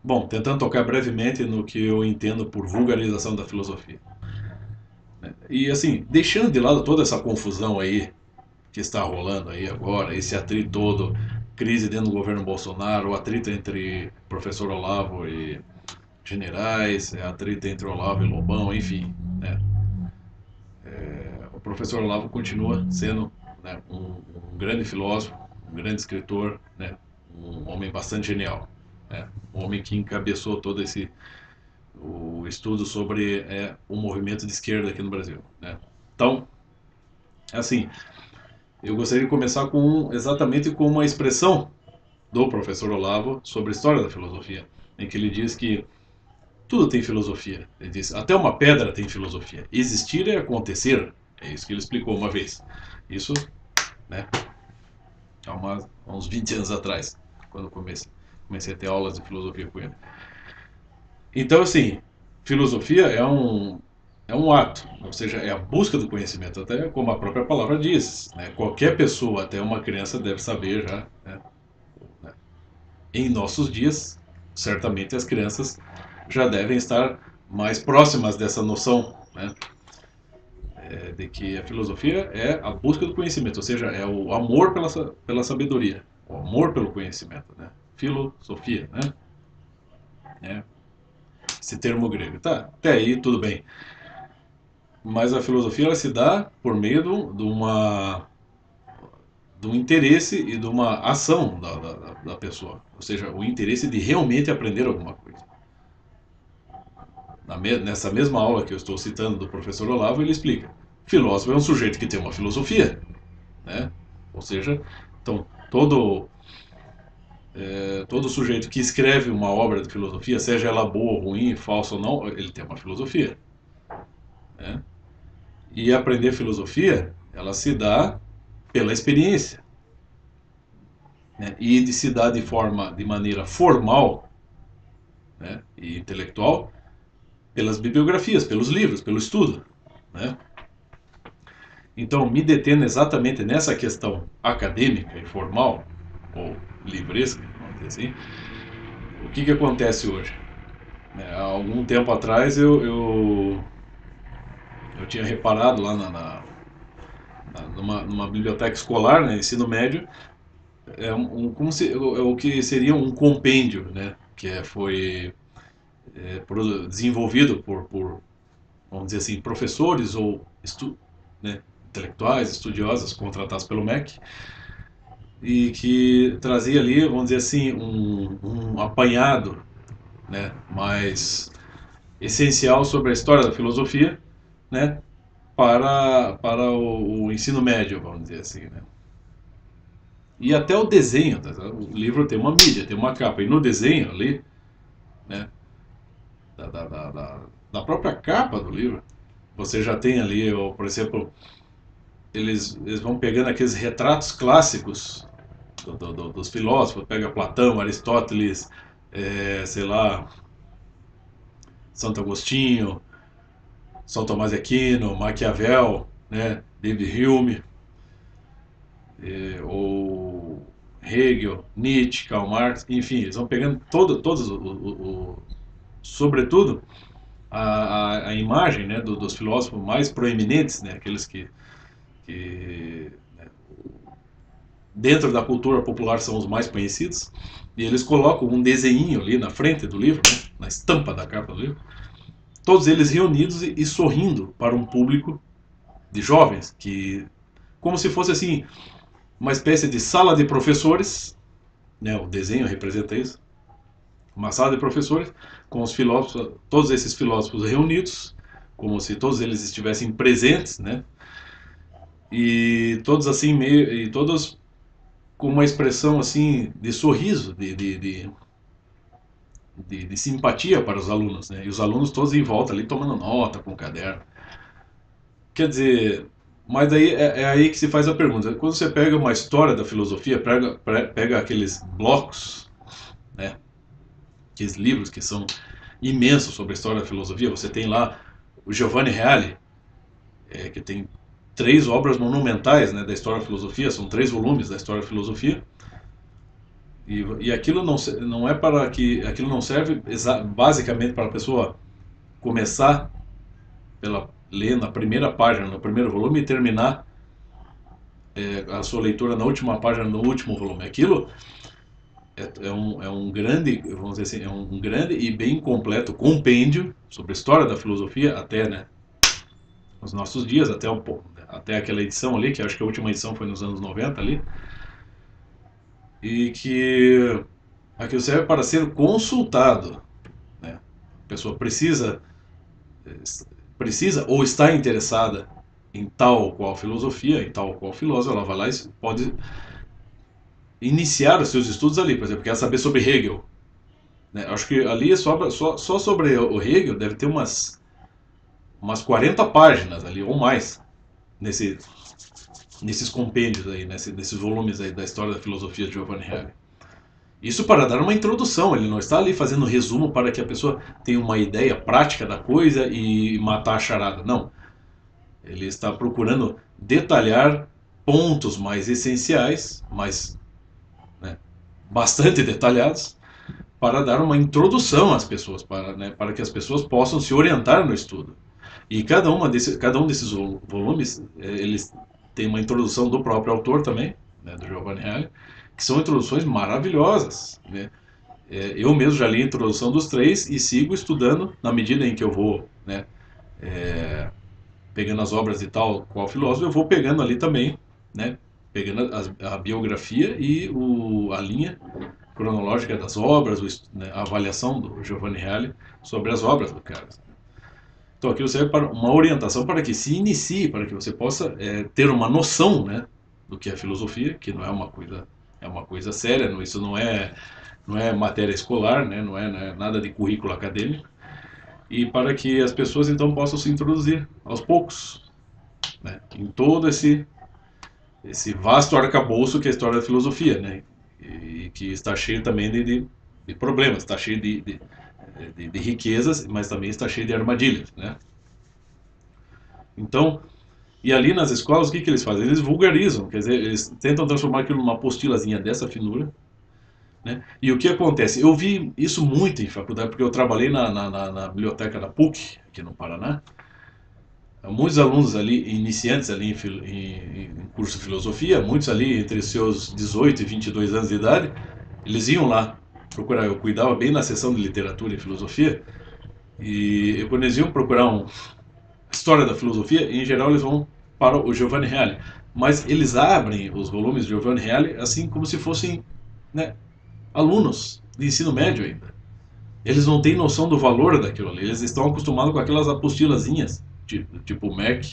Bom, tentando tocar brevemente no que eu entendo por vulgarização da filosofia. E assim, deixando de lado toda essa confusão aí que está rolando aí agora, esse atrito todo, crise dentro do governo Bolsonaro, o atrito entre professor Olavo e generais, atrito entre Olavo e Lobão, enfim, né? O professor Olavo continua sendo, né, um grande filósofo, um grande escritor, né, um homem bastante genial, né, um homem que encabeçou todo esse o estudo sobre o movimento de esquerda aqui no Brasil, né. Então, assim, eu gostaria de começar exatamente com uma expressão do professor Olavo sobre a história da filosofia, em que ele diz que tudo tem filosofia. Ele diz, até uma pedra tem filosofia. Existir é acontecer. É isso que ele explicou uma vez. Isso, né, há uns 20 anos atrás, quando comecei a ter aulas de filosofia com ele. Então, assim, filosofia é um ato, ou seja, é a busca do conhecimento, até como a própria palavra diz. Né? Qualquer pessoa, até uma criança, deve saber já. Né? Em nossos dias, certamente as crianças já devem estar mais próximas dessa noção, né? De que a filosofia é a busca do conhecimento, ou seja, é o amor pela sabedoria, o amor pelo conhecimento, né? Filosofia, né? É esse termo grego. Tá, até aí tudo bem. Mas a filosofia ela se dá por meio de um interesse e de uma ação da pessoa, ou seja, o interesse de realmente aprender alguma coisa. Nessa mesma aula que eu estou citando do professor Olavo, ele explica: filósofo é um sujeito que tem uma filosofia, né? Ou seja, então todo sujeito que escreve uma obra de filosofia, seja ela boa, ruim, falsa ou não, ele tem uma filosofia, né? E aprender filosofia, ela se dá pela experiência, né? E de se dar de maneira formal, né? E intelectual pelas bibliografias, pelos livros, pelo estudo, né? Então, me detendo exatamente nessa questão acadêmica e formal, ou livresca, vamos dizer assim, o que acontece hoje? Há algum tempo atrás eu tinha reparado lá numa biblioteca escolar, né, ensino médio, como se, o que seria um compêndio, né, foi desenvolvido vamos dizer assim, professores ou né, intelectuais, estudiosos contratados pelo MEC, e que trazia ali, vamos dizer assim, um apanhado, né, mais essencial sobre a história da filosofia, né, para o ensino médio, vamos dizer assim. Né. E até o desenho, tá? O livro tem uma mídia, tem uma capa, e no desenho ali, né, da, da, da, da própria capa do livro, você já tem ali, por exemplo, eles vão pegando aqueles retratos clássicos dos filósofos, pega Platão, Aristóteles, sei lá, Santo Agostinho, São Tomás de Aquino, Maquiavel, né, David Hume, ou Hegel, Nietzsche, Karl Marx, enfim, eles vão pegando todos, sobretudo, a imagem, né, dos filósofos mais proeminentes, né, aqueles que né, dentro da cultura popular são os mais conhecidos, e eles colocam um desenho ali na frente do livro, né, na estampa da capa do livro, todos eles reunidos e sorrindo para um público de jovens, que como se fosse assim uma espécie de sala de professores, né, o desenho representa isso, uma sala de professores com os filósofos, todos esses filósofos reunidos, como se todos eles estivessem presentes, né, e todos assim meio e todos com uma expressão assim de sorriso, de simpatia para os alunos, né? E os alunos todos em volta ali tomando nota com o caderno. Quer dizer, mas daí é aí que se faz a pergunta. Quando você pega uma história da filosofia, pega aqueles blocos, né? Aqueles livros que são imensos sobre a história da filosofia. Você tem lá o Giovanni Reale, que tem três obras monumentais, né, da história da filosofia, são três volumes da história da filosofia. E aquilo não é para que aquilo não serve basicamente para a pessoa começar pela ler na primeira página, no primeiro volume e terminar a sua leitura na última página, no último volume. Aquilo é um grande, vamos dizer assim, é um grande e bem completo compêndio sobre a história da filosofia até, né, os nossos dias, até aquela edição ali, que acho que a última edição foi nos anos 90 ali, e que aquilo serve para ser consultado, né? A pessoa precisa ou está interessada em tal ou qual filosofia, em tal ou qual filósofo, ela vai lá e pode iniciar os seus estudos ali. Por exemplo, quer saber sobre Hegel, né? Acho que ali é só sobre o Hegel deve ter umas 40 páginas ali, ou mais, nesse, nesses compêndios aí, nesses volumes aí da história da filosofia de Giovanni Hegel. Isso para dar uma introdução, ele não está ali fazendo resumo para que a pessoa tenha uma ideia prática da coisa e matar a charada. Não. Ele está procurando detalhar pontos mais essenciais, mais, né, bastante detalhados, para dar uma introdução às pessoas, para que as pessoas possam se orientar no estudo. E cada um desses volumes, eles têm uma introdução do próprio autor também, né, do Giovanni Reale, que são introduções maravilhosas, né? Eu mesmo já li a introdução dos três e sigo estudando na medida em que eu vou, né, pegando as obras de tal qual filósofo, eu vou pegando ali também, né, pegando a biografia e a linha cronológica das obras, né, a avaliação do Giovanni Reale sobre as obras do cara. Então aquilo serve para uma orientação para que se inicie, para que você possa ter uma noção, né, do que é filosofia, que não é uma coisa séria, isso não é matéria escolar, né, não é nada de currículo acadêmico, e para que as pessoas então possam se introduzir aos poucos, né, em todo esse vasto arcabouço que é a história da filosofia, né, e que está cheio também de problemas, está cheio de riquezas, mas também está cheio de armadilhas, né. Então, e ali nas escolas, o que eles fazem? Eles vulgarizam, quer dizer, eles tentam transformar aquilo numa apostilazinha dessa finura, né? E o que acontece? Eu vi isso muito em faculdade, porque eu trabalhei na biblioteca da PUC, aqui no Paraná. Muitos alunos ali, iniciantes ali em curso de filosofia, muitos ali entre seus 18 e 22 anos de idade, eles iam lá procurar. Eu cuidava bem na seção de literatura e filosofia, e quando eles iam procurar história da filosofia, em geral eles vão para o Giovanni Reale. Mas eles abrem os volumes de Giovanni Reale assim como se fossem, né, alunos de ensino médio ainda. Eles não têm noção do valor daquilo ali. Eles estão acostumados com aquelas apostilazinhas, tipo o Mac,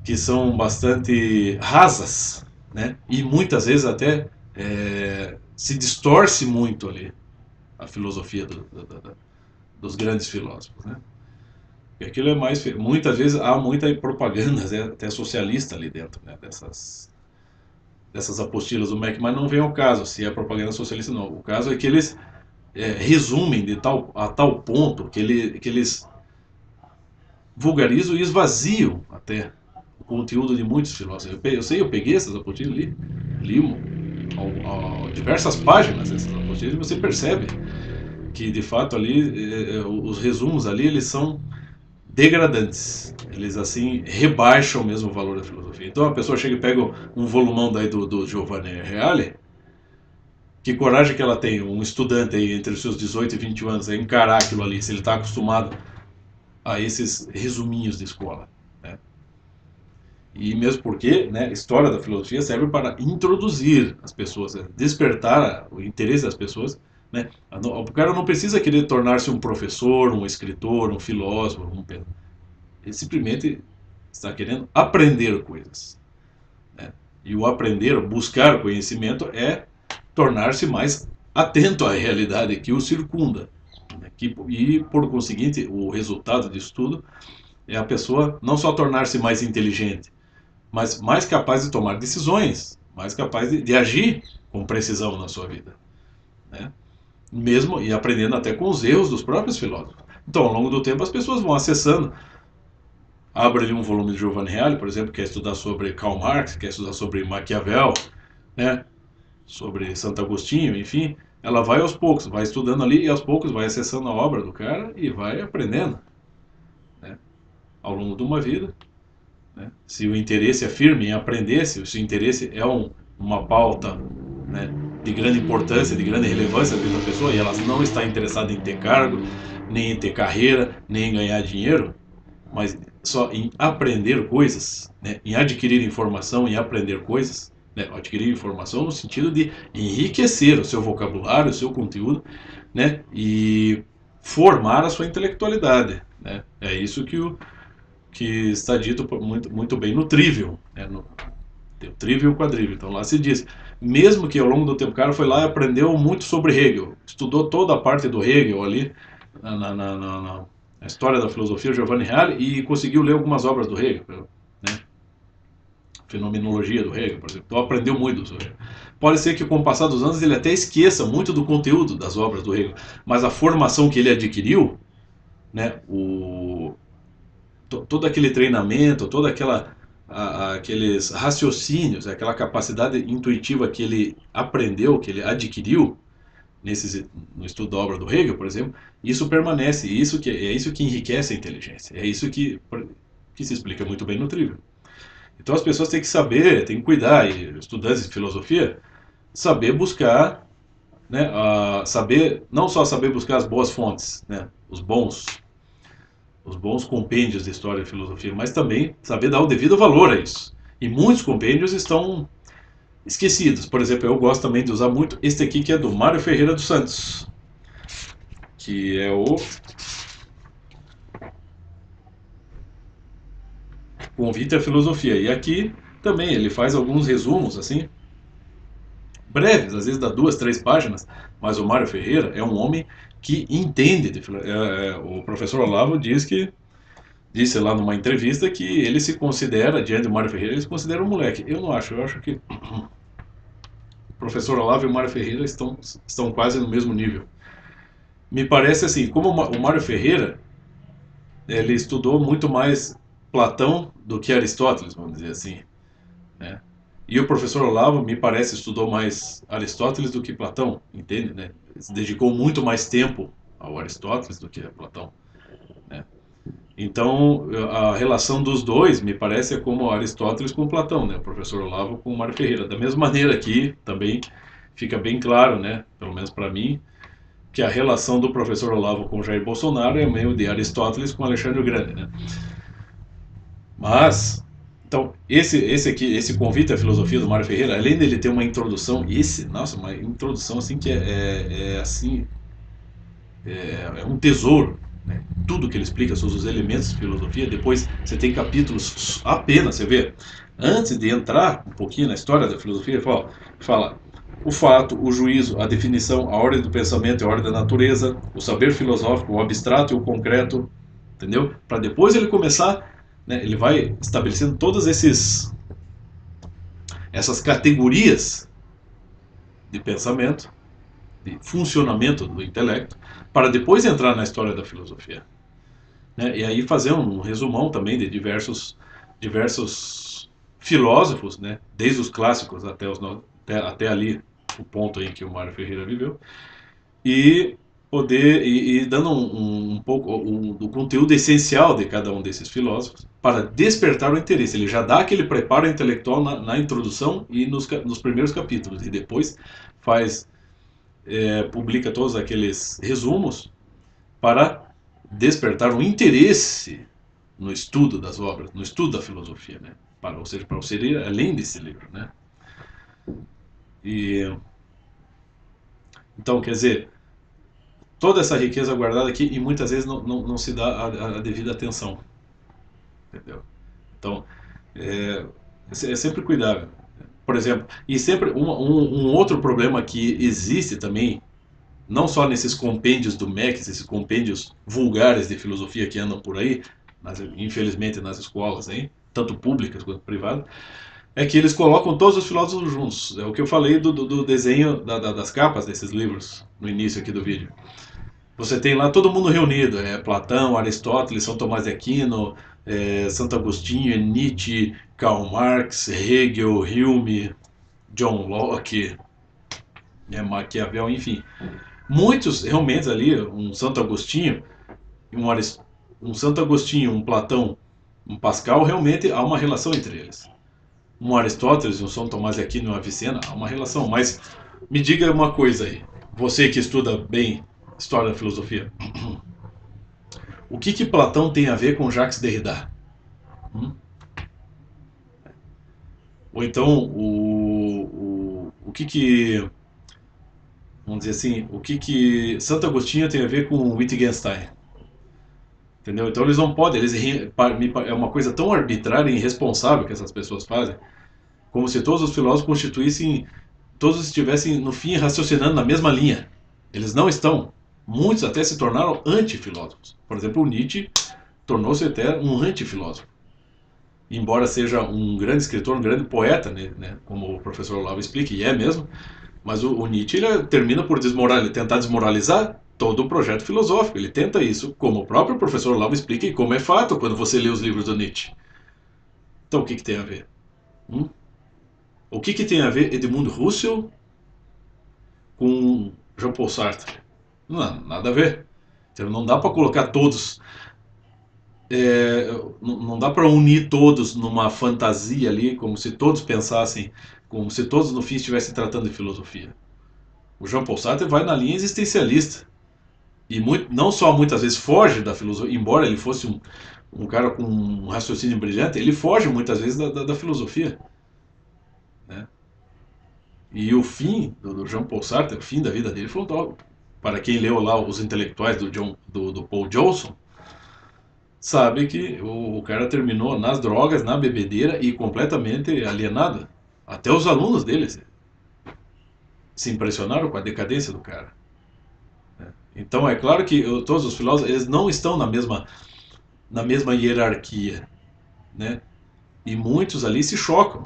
que são bastante rasas, né? E muitas vezes até se distorce muito ali a filosofia dos grandes filósofos, né? E aquilo é mais. Muitas vezes há muita propaganda, até socialista ali dentro, né, dessas apostilas do Mac, mas não vem ao caso se é propaganda socialista ou não. O caso é que eles resumem a tal ponto que eles vulgarizam e esvaziam até o conteúdo de muitos filósofos. Eu peguei essas apostilas li diversas páginas dessas apostilas e você percebe que de fato ali os resumos ali eles são degradantes. Eles assim rebaixam mesmo o valor da filosofia. Então a pessoa chega e pega um volumão daí do Giovanni Reale, que coragem que ela tem, um estudante aí entre os seus 18 e 21 anos, a encarar aquilo ali, se ele está acostumado a esses resuminhos de escola, né? E mesmo porque, né, a história da filosofia serve para introduzir as pessoas, despertar o interesse das pessoas, né? O cara não precisa querer tornar-se um professor, um escritor, um filósofo, ele simplesmente está querendo aprender coisas, né? E o aprender, buscar conhecimento é tornar-se mais atento à realidade que o circunda, né? E por conseguinte, o resultado disso tudo é a pessoa não só tornar-se mais inteligente, mas mais capaz de tomar decisões, mais capaz de agir com precisão na sua vida, né? Mesmo e aprendendo até com os erros dos próprios filósofos. Então, ao longo do tempo, as pessoas vão acessando. Abre ali um volume de Giovanni Reale, por exemplo, quer estudar sobre Karl Marx, quer estudar sobre Maquiavel, né? sobre Santo Agostinho, enfim, ela vai aos poucos, vai estudando ali e aos poucos vai acessando a obra do cara e vai aprendendo, né, ao longo de uma vida, né? Se o interesse é firme em aprender, se o seu interesse é uma pauta, né, de grande importância, de grande relevância na vida da pessoa, e ela não está interessada em ter cargo, nem em ter carreira, nem em ganhar dinheiro, mas só em aprender coisas, né, em adquirir informação, em aprender coisas, né, adquirir informação no sentido de enriquecer o seu vocabulário, o seu conteúdo, né, e formar a sua intelectualidade, né? É isso que está dito muito, muito bem no Trivium, né? Tem o Trivium e o Quadrivium. Então lá se diz, mesmo que ao longo do tempo o cara foi lá e aprendeu muito sobre Hegel, estudou toda a parte do Hegel ali, na história da filosofia, Giovanni Reale, e conseguiu ler algumas obras do Hegel, né? Fenomenologia do Hegel, por exemplo. Então aprendeu muito sobre Hegel. Pode ser que com o passar dos anos ele até esqueça muito do conteúdo das obras do Hegel, mas a formação que ele adquiriu, né, todo aquele treinamento, toda aqueles raciocínios, aquela capacidade intuitiva que ele aprendeu, que ele adquiriu no estudo da obra do Hegel, por exemplo, isso permanece, é isso que enriquece a inteligência, é isso que se explica muito bem no Trivium. Então as pessoas têm que saber, têm que cuidar, e estudantes de filosofia, saber buscar, né, saber, não só saber buscar as boas fontes, né, os bons compêndios de história e filosofia, mas também saber dar o devido valor a isso. E muitos compêndios estão esquecidos. Por exemplo, eu gosto também de usar muito este aqui, que é do Mário Ferreira dos Santos, que é o Convite à Filosofia. E aqui também ele faz alguns resumos, assim, breves, às vezes dá 2, 3 páginas, mas o Mário Ferreira é um homem que entende de filosofia. O professor Olavo disse lá numa entrevista que ele se considera, diante do Mário Ferreira, ele se considera um moleque. Eu não acho, eu acho que o professor Olavo e o Mário Ferreira estão quase no mesmo nível. Me parece assim, como o Mário Ferreira, ele estudou muito mais Platão do que Aristóteles, vamos dizer assim, né? E o professor Olavo, me parece, estudou mais Aristóteles do que Platão, entende, né? Se dedicou muito mais tempo ao Aristóteles do que a Platão, né? Então, a relação dos dois, me parece, é como Aristóteles com Platão, né? O professor Olavo com o Mário Ferreira. Da mesma maneira que também fica bem claro, né? Pelo menos para mim, que a relação do professor Olavo com Jair Bolsonaro é meio de Aristóteles com Alexandre o Grande, né? Mas, então, esse aqui, esse convite à filosofia do Mário Ferreira, além dele ter uma introdução, nossa, uma introdução assim que assim, é um tesouro, né? Tudo que ele explica sobre os elementos de filosofia. Depois você tem capítulos apenas, você vê, antes de entrar um pouquinho na história da filosofia, ele fala o fato, o juízo, a definição, a ordem do pensamento e a ordem da natureza, o saber filosófico, o abstrato e o concreto, entendeu? Para depois ele começar, né, ele vai estabelecendo todas essas categorias de pensamento, de funcionamento do intelecto, para depois entrar na história da filosofia, né? E aí fazer um resumão também de diversos filósofos, né? Desde os clássicos até ali, o ponto em que o Mário Ferreira viveu, e poder e dando um pouco do conteúdo essencial de cada um desses filósofos para despertar o interesse. Ele já dá aquele preparo intelectual na introdução e nos primeiros capítulos, e depois publica todos aqueles resumos para despertar um interesse no estudo das obras, no estudo da filosofia, né? Ou seja, para você ir além desse livro, né? E então, quer dizer, toda essa riqueza guardada aqui e muitas vezes não se dá a devida atenção, entendeu? Então, é sempre cuidar. Por exemplo, e sempre um outro problema que existe também, não só nesses compêndios do MEC, esses compêndios vulgares de filosofia que andam por aí, infelizmente nas escolas, hein, tanto públicas quanto privadas, é que eles colocam todos os filósofos juntos. É o que eu falei do desenho das capas desses livros no início aqui do vídeo. Você tem lá todo mundo reunido, Platão, Aristóteles, São Tomás de Aquino, Santo Agostinho, Nietzsche, Karl Marx, Hegel, Hume, John Locke, Maquiavel, enfim. Muitos, realmente, ali, um Santo Agostinho, um Santo Agostinho, um Platão, um Pascal, realmente há uma relação entre eles. Um Aristóteles e um São Tomás de Aquino e uma Avicena, há uma relação. Mas me diga uma coisa aí, você que estuda bem história da filosofia, o que Platão tem a ver com Jacques Derrida? Hum? Ou então, o vamos dizer assim, o Santo Agostinho tem a ver com Wittgenstein? Entendeu? Então eles não podem, é uma coisa tão arbitrária e irresponsável que essas pessoas fazem, como se todos os filósofos constituíssem, todos estivessem no fim raciocinando na mesma linha. Eles não estão. Muitos até se tornaram antifilósofos. Por exemplo, o Nietzsche tornou-se até um antifilósofo. Embora seja um grande escritor, um grande poeta, né, como o professor Olavo explica, e é mesmo, mas o Nietzsche ele termina por tentar desmoralizar todo o projeto filosófico. Ele tenta isso, como o próprio professor Olavo explica, e como é fato quando você lê os livros do Nietzsche. Então o que tem a ver? Hum? O que tem a ver Edmund Husserl com Jean-Paul Sartre? Não, nada a ver. Então, não dá para colocar todos, não dá para unir todos numa fantasia ali, como se todos pensassem, como se todos no fim estivessem tratando de filosofia. O Jean-Paul Sartre vai na linha existencialista. E não só muitas vezes foge da filosofia, embora ele fosse um cara com um raciocínio brilhante, ele foge muitas vezes da filosofia. Né? E o fim do Jean Paul Sartre, o fim da vida dele foi um tal. Para quem leu lá os intelectuais do Paul Johnson, sabe que o cara terminou nas drogas, na bebedeira e completamente alienado. Até os alunos dele se impressionaram com a decadência do cara. Então é claro que todos os filósofos eles não estão na mesma hierarquia, né? E muitos ali se chocam,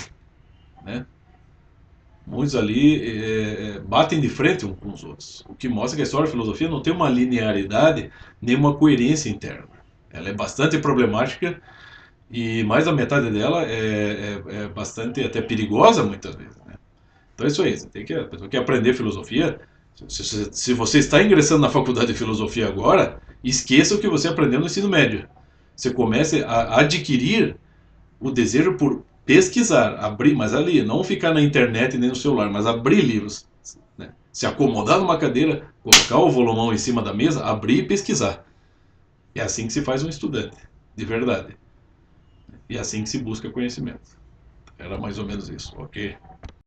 né? Muitos ali batem de frente uns com os outros. O que mostra que a história da filosofia não tem uma linearidade nem uma coerência interna. Ela é bastante problemática e mais da metade dela é bastante até perigosa muitas vezes. Né? Então é isso aí. A pessoa que aprender filosofia. Se você está ingressando na faculdade de filosofia agora, esqueça o que você aprendeu no ensino médio. Você comece a adquirir o desejo por pesquisar, abrir, mas ali, não ficar na internet nem no celular, mas abrir livros. Né? Se acomodar numa cadeira, colocar o volumão em cima da mesa, abrir e pesquisar. É assim que se faz um estudante, de verdade. E é assim que se busca conhecimento. Era mais ou menos isso, ok?